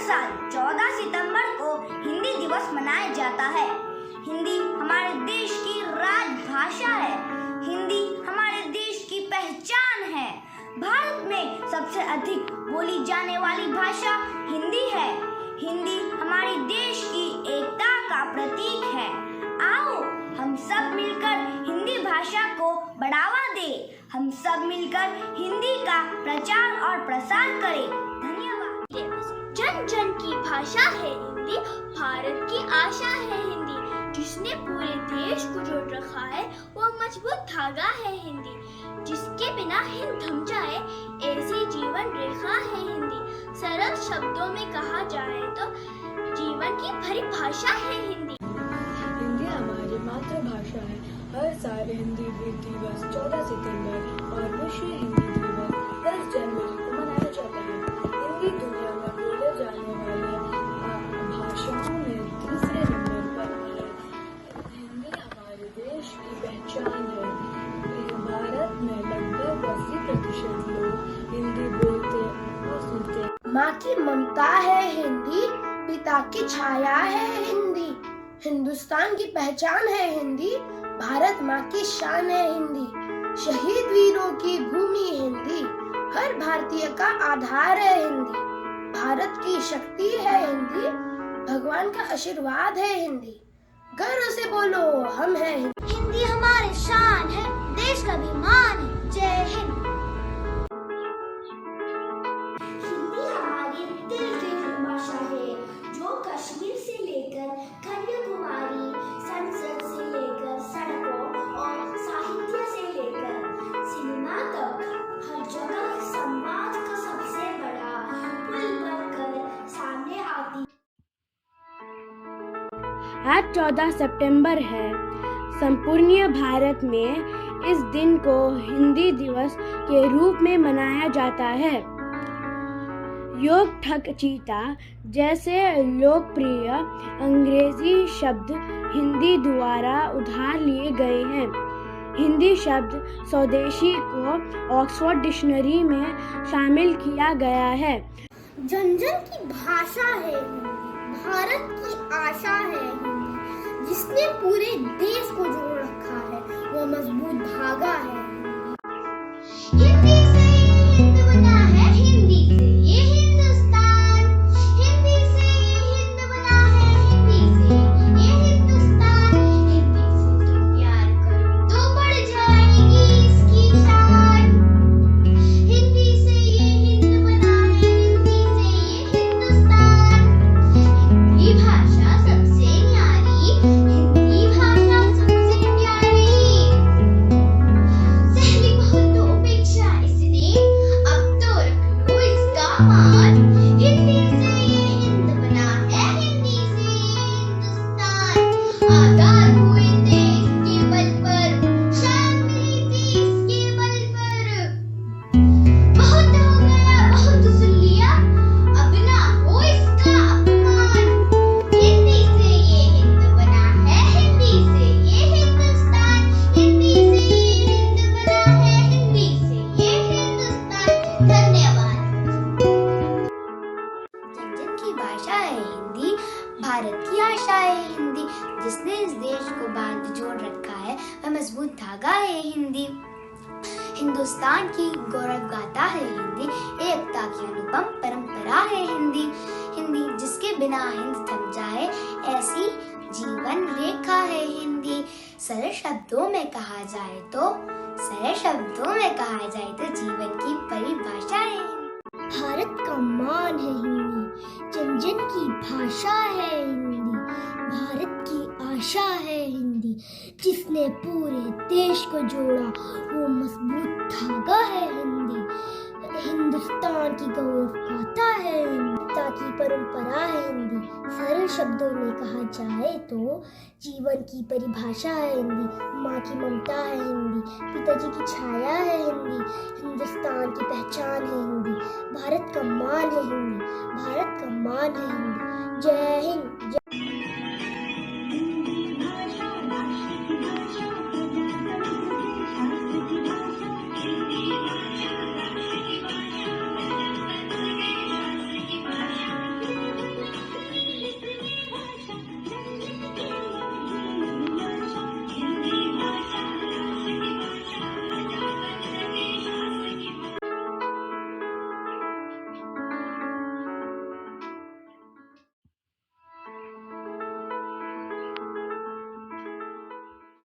साल 14 सितंबर को हिंदी दिवस मनाया जाता है। हिंदी हमारे देश की राजभाषा है। हिंदी हमारे देश की पहचान है। भारत में सबसे अधिक बोली जाने वाली भाषा हिंदी है। हिंदी हमारे देश की एकता का प्रतीक है। आओ हम सब मिलकर हिंदी भाषा को बढ़ावा दें। हम सब मिलकर हिंदी का प्रचार और प्रसार करें। धन्यवाद। जन जन की भाषा है हिंदी, भारत की आशा है हिंदी। जिसने पूरे देश को जोड़ रखा है वो मजबूत धागा है हिंदी। जिसके बिना हिंद थम जाए ऐसी जीवन रेखा है हिंदी। सरल शब्दों में कहा जाए तो जीवन की परिभाषा है हिंदी। हिंदी हमारी मातृभाषा है। हर साल हिंदी दिवस 14 सितंबर और विश्व हिंदी दिवस 10 जनवरी को मनाया जाता है। हिंदी दुनिया में बोले जाने वाले भाषाओं में तीसरे नंबर पर है। हिंदी हमारे देश की पहचान है। भारत में लगभग 80% लोग हिंदी बोलते और सुनते। माँ की ममता है हिंदी, पिता की छाया है हिंदी। हिंदुस्तान की पहचान है हिंदी, भारत माँ की शान है हिंदी। शहीद वीरों की भूमि हिंदी, हर भारतीय का आधार है हिंदी। भारत की शक्ति है हिंदी, भगवान का आशीर्वाद है हिंदी। गर्व से बोलो हम हैं हिंदी। हिंदी हमारी शान है, देश का अभिमान है। जय हिंद। हिंदी हमारी दिल की भाषा है, जो कश्मीर से लेकर कन्याकुमारी, संसद से लेकर सड़कों और साहित्य से लेकर सिनेमा तक हर जगह संवाद का सबसे बड़ा पुल बनकर सामने आती। आज 14 सितंबर है। संपूर्ण भारत में इस दिन को हिंदी दिवस के रूप में मनाया जाता है। योग ठग चीता जैसे लोकप्रिय अंग्रेजी शब्द हिंदी द्वारा उधार लिए गए हैं। हिंदी शब्द स्वदेशी को ऑक्सफोर्ड डिक्शनरी में शामिल किया गया है। जन जन की भाषा है हिंदी, भारत की आशा है हिंदी। जिसने पूरे देश को जोड़ रखा है वो मजबूत धागा है हिंदी। हिंदी से ये हिंद बना है, हिंदी से ये हिंदुस्तान। हिंदी से ये हिंद बना है, हिंदी से ये हिंदुस्तान। हिंदी से तुम प्यार करो तो बढ़ जाएगी इसकी शान। हिंदी से ये हिंद बना है, हिंदी से ये हिंदुस्तान। हिंदी भाषा सबसे न्यारी, हिंदी भाषा सबसे प्यारी। सहली बहुत तो उपेक्षा इसने, अब तो रख लो इसका मान। हिंदी से ये हिंद बना है, हिंदी से ये हिंदुस्तान। आजाद हुए थे इसके बल पर, शान मिली थी इसके बल पर। बहुत हो गया, बहुत सुन लिया, अब ना हो इसका अपमान। हिंदी से ये हिंद बना है, हिंदी से ये हिंदुस्तान। हिंदी से ये हिंद बना है, हिंदी से ये हिंदुस्तान। धन्यवाद। जन जन की भाषा है हिंदी, भारत की आशा है हिंदी। जिसने इस देश को बांध जोड़ रखा है वह मजबूत धागा है हिंदी। हिंदुस्तान की गौरव गाथा है हिंदी, एकता की अनुपम परंपरा है हिंदी। हिंदी जिसके बिना हिंद थम जाए ऐसी जीवन रेखा है हिंदी। सरल शब्दों में कहा जाए तो जीवन की परिभाषा है हिंदी। भारत का मान है हिंदी, जन जन की भाषा है हिंदी। भारत की आशा है हिंदी, जिसने पूरे देश को जोड़ा वो मजबूत धागा है हिंदी। हिंदुस्तान की गौरव गाथा है एकता की परंपरा है हिंदी। सरल शब्दों में कहा जाए तो जीवन की परिभाषा है हिंदी। माँ की ममता है हिंदी, पिताजी की छाया है हिंदी। हिंदुस्तान की पहचान है हिंदी, भारत का मान है हिंदी। भारत का मान है हिंदी। जय हिंद।